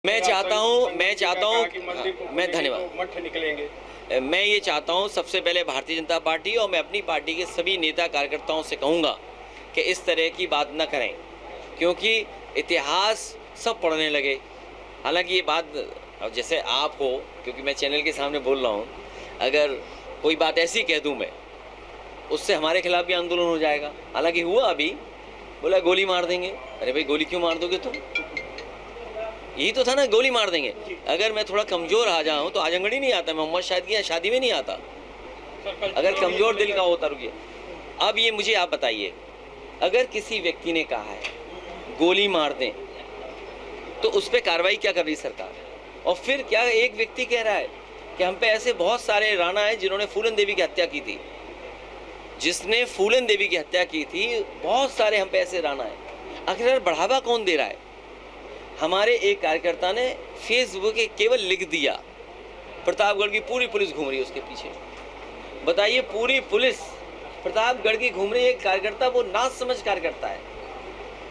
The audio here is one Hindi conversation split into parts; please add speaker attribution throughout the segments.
Speaker 1: मैं चाहता हूँ मैं धन्यवाद।
Speaker 2: मठ निकलेंगे।
Speaker 1: मैं ये चाहता हूँ सबसे पहले भारतीय जनता पार्टी और मैं अपनी पार्टी के सभी नेता कार्यकर्ताओं से कहूँगा कि इस तरह की बात न करें, क्योंकि इतिहास सब पढ़ने लगे। हालांकि ये बात अब जैसे आप हो, क्योंकि मैं चैनल के सामने बोल रहा हूँ, अगर कोई बात ऐसी कह दूँ मैं, उससे हमारे खिलाफ भी आंदोलन हो जाएगा। हालांकि हुआ अभी, बोला गोली मार देंगे। अरे भाई, गोली क्यों मार दोगे तुम? यही तो था ना, गोली मार देंगे। अगर मैं थोड़ा कमज़ोर आ जाऊँ तो आजमगढ़ ही नहीं आता, मैं मोहम्मद शाहिद की शादी में नहीं आता अगर कमज़ोर दिल का होता। रुकिए, अब ये मुझे आप बताइए, अगर किसी व्यक्ति ने कहा है गोली मार दें तो उस पर कार्रवाई क्या कर रही सरकार? और फिर क्या एक व्यक्ति कह रहा है कि हम पे ऐसे बहुत सारे राणा हैं जिन्होंने फूलन देवी की हत्या की थी, जिसने फूलन देवी की हत्या की थी, बहुत सारे हम पे ऐसे राणा हैं। आखिर बढ़ावा कौन दे रहा है? हमारे एक कार्यकर्ता ने फेसबुक पे केवल लिख दिया, प्रतापगढ़ की पूरी पुलिस घूम रही है उसके पीछे। बताइए, पूरी पुलिस प्रतापगढ़ की घूम रही है, एक कार्यकर्ता, वो ना समझ कार्यकर्ता है,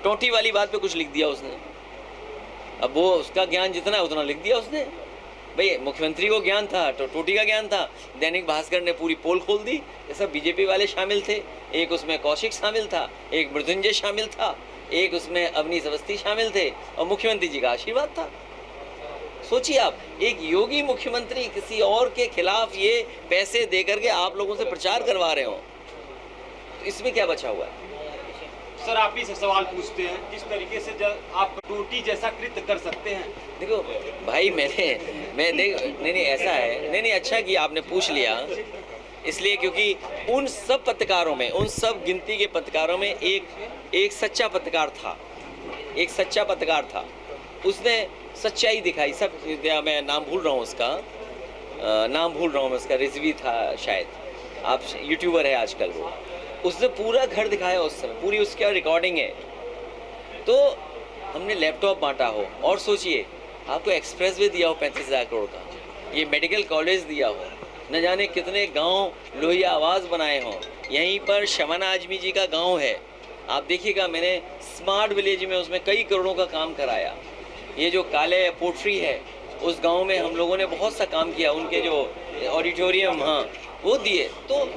Speaker 1: टोटी वाली बात पे कुछ लिख दिया उसने। अब वो उसका ज्ञान जितना है उतना लिख दिया उसने। भाई, मुख्यमंत्री को ज्ञान था तो टोटी का ज्ञान था। दैनिक भास्कर ने पूरी पोल खोल दी, ये सब बीजेपी वाले शामिल थे। एक उसमें कौशिक शामिल था, एक मृत्युंजय शामिल था, एक उसमें अवनीश अवस्थी शामिल थे, और मुख्यमंत्री जी का आशीर्वाद था। सोचिए आप, एक योगी मुख्यमंत्री किसी और के खिलाफ ये पैसे दे करके आप लोगों से प्रचार करवा रहे हो, तो इसमें क्या बचा हुआ है?
Speaker 2: सर, आप ही से सवाल पूछते हैं, किस तरीके से आप टोटी जैसा कृत्य कर सकते हैं?
Speaker 1: देखो भाई, नहीं ऐसा है, नहीं अच्छा किया आपने पूछ लिया, इसलिए क्योंकि उन सब पत्रकारों में, उन सब गिनती के पत्रकारों में एक सच्चा पत्रकार था, एक सच्चा पत्रकार था, उसने सच्चाई दिखाई। सब, मैं नाम भूल रहा हूँ उसका, रिजवी था शायद, आप यूट्यूबर है आजकल वो, उसने पूरा घर दिखाया उस समय, पूरी उसका रिकॉर्डिंग है। तो हमने लैपटॉप बांटा हो, और सोचिए आपको एक्सप्रेस वे दिया हो 35,000 करोड़ का, ये मेडिकल कॉलेज दिया हो, न जाने कितने गांव लोहिया आवाज़ बनाए हों। यहीं पर शबाना आजमी जी का गांव है, आप देखिएगा, मैंने स्मार्ट विलेज में उसमें कई करोड़ों का काम कराया। ये जो काले पोट्री है, उस गांव में हम लोगों ने बहुत सा काम किया, उनके जो ऑडिटोरियम, हाँ, वो दिए। तो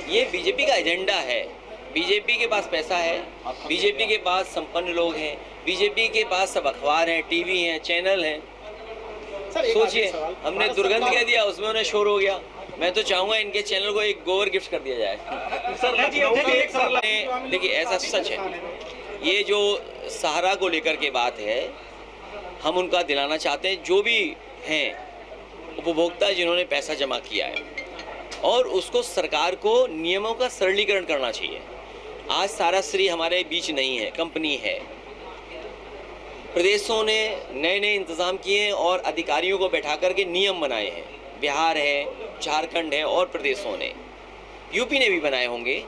Speaker 1: ये बीजेपी का एजेंडा है। बीजेपी के पास पैसा है, बीजेपी के पास संपन्न लोग हैं, बीजेपी के पास सब अखबार हैं, टीवी हैं, चैनल हैं। सोचिए, हमने दुर्गंध कह दिया, उसमें उन्हें शोर हो गया। मैं तो चाहूँगा इनके चैनल को एक गोबर गिफ्ट कर दिया जाए। देखिए, ऐसा सच है, ये जो सहारा को लेकर के बात है, हम उनका दिलाना चाहते हैं, जो भी हैं उपभोक्ता जिन्होंने पैसा जमा किया है, और उसको सरकार को नियमों का सरलीकरण करना चाहिए। आज सारा श्री हमारे बीच नहीं है, कंपनी है। प्रदेशों ने नए नए इंतज़ाम किए हैं और अधिकारियों को बैठा करके नियम बनाए हैं। बिहार है, झारखंड है, और प्रदेशों ने, यूपी ने भी बनाए होंगे।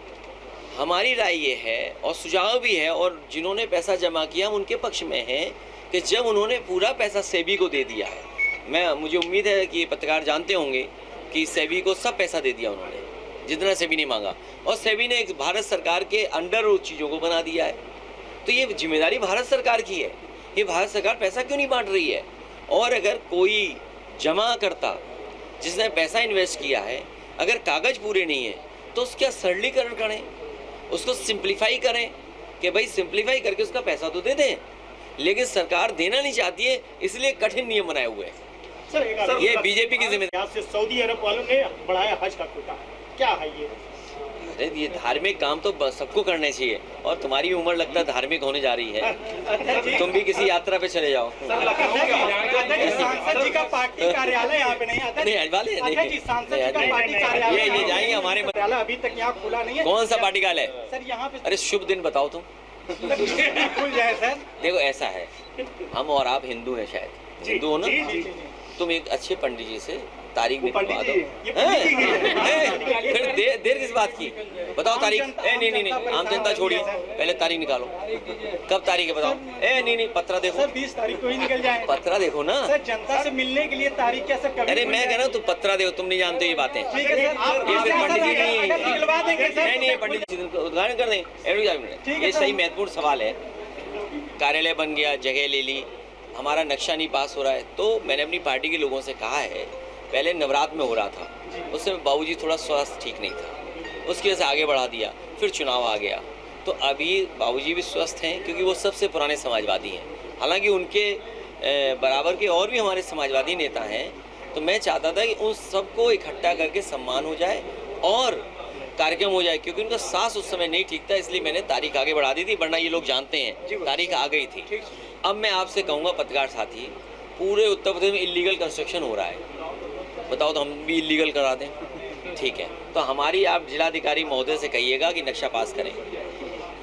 Speaker 1: हमारी राय ये है, और सुझाव भी है, और जिन्होंने पैसा जमा किया हम उनके पक्ष में हैं, कि जब उन्होंने पूरा पैसा सेबी को दे दिया है, मुझे उम्मीद है कि पत्रकार जानते होंगे कि सेबी को सब पैसा दे दिया उन्होंने, जितना सेबी ने मांगा, और सेबी ने एक भारत सरकार के अंडर उस चीज़ों को बना दिया है। तो ये जिम्मेदारी भारत सरकार की है। ये भारत सरकार पैसा क्यों नहीं बांट रही है? और अगर कोई जमा करता जिसने पैसा इन्वेस्ट किया है, अगर कागज़ पूरे नहीं है, तो उसका सरलीकरण करें, उसको सिंप्लीफाई करें, कि भाई सिंप्लीफाई करके उसका पैसा तो दे दें। लेकिन सरकार देना नहीं चाहती है, इसलिए कठिन नियम बनाए हुए हैं।
Speaker 2: सर,
Speaker 1: ये बीजेपी की जिम्मेदारी।
Speaker 2: सऊदी अरब वालों ने बढ़ाया हज का कोटा, क्या है ये?
Speaker 1: अरे, ये धार्मिक काम तो सबको करने चाहिए, और तुम्हारी उम्र लगता है धार्मिक होने जा रही है, तुम भी किसी यात्रा पे चले जाओ।
Speaker 2: सांसद जी का पार्टी कार्यालय यहाँ पे नहीं आता?
Speaker 1: नहीं, वाले ये जाएंगे हमारे
Speaker 2: कार्यालय अभी तक यहाँ खुला नहीं है।
Speaker 1: कौन सा पार्टी कार्यालय
Speaker 2: सर यहाँ पे?
Speaker 1: अरे, शुभ दिन बताओ तुम।
Speaker 2: खुल जाए सर।
Speaker 1: देखो, ऐसा है, हम और आप हिंदू हैं, शायद हिंदू हो ना, तुम एक अच्छे पंडित जी से तारीख निकलवा दो। फिर देर किस बात की? बताओ तारीख। नहीं, आम जनता छोड़िए, पहले तारीख निकालो। कब तारीख है बताओ? नहीं, पत्रा देखो
Speaker 2: सर, 20 तारीख को ही निकल जाए।
Speaker 1: पत्रा देखो ना
Speaker 2: सर, जनता से मिलने के लिए तारीख क्या सर?
Speaker 1: अरे, मैं कह रहा हूँ, तुम पत्रा देखो, तुम नहीं जानते ये बातें।
Speaker 2: ठीक है सर,
Speaker 1: ये फिर पंडित जी
Speaker 2: निकलवा देंगे सर।
Speaker 1: नहीं, पंडित जी उद्घाटन कर दें। ये सही महत्वपूर्ण सवाल है। कार्यालय बन गया, जगह ले ली, हमारा नक्शा नहीं पास हो रहा है। तो मैंने अपनी पार्टी के लोगों से कहा है, पहले नवरात्र में हो रहा था, उस समय बाबूजी थोड़ा स्वास्थ्य ठीक नहीं था, उसकी वजह से आगे बढ़ा दिया, फिर चुनाव आ गया। तो अभी बाबूजी भी स्वस्थ हैं क्योंकि वो सबसे पुराने समाजवादी हैं। हालांकि उनके बराबर के और भी हमारे समाजवादी नेता हैं। तो मैं चाहता था कि उन सबको इकट्ठा करके सम्मान हो जाए और कार्यक्रम हो जाए, क्योंकि उनका सांस उस समय नहीं ठीक था, इसलिए मैंने तारीख आगे बढ़ा दी थी, वरना ये लोग जानते हैं तारीख आ गई थी। अब मैं आपसे कहूँगा पत्रकार साथी, पूरे उत्तर प्रदेश में इलीगल कंस्ट्रक्शन हो रहा है, बताओ तो हम भी इलीगल करा दें? ठीक है, तो हमारी आप जिलाधिकारी महोदय से कहिएगा कि नक्शा पास करें,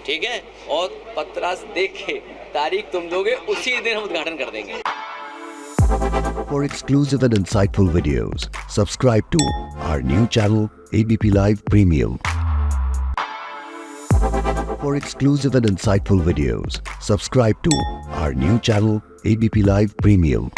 Speaker 1: ठीक है? और पत्रास देख के तारीख तुम दोगे, उसी दिन हम उद्घाटन कर देंगे।
Speaker 3: For exclusive and insightful videos, subscribe to our new channel ABP Live Premium. For exclusive and insightful videos, subscribe to our new channel ABP Live Premium.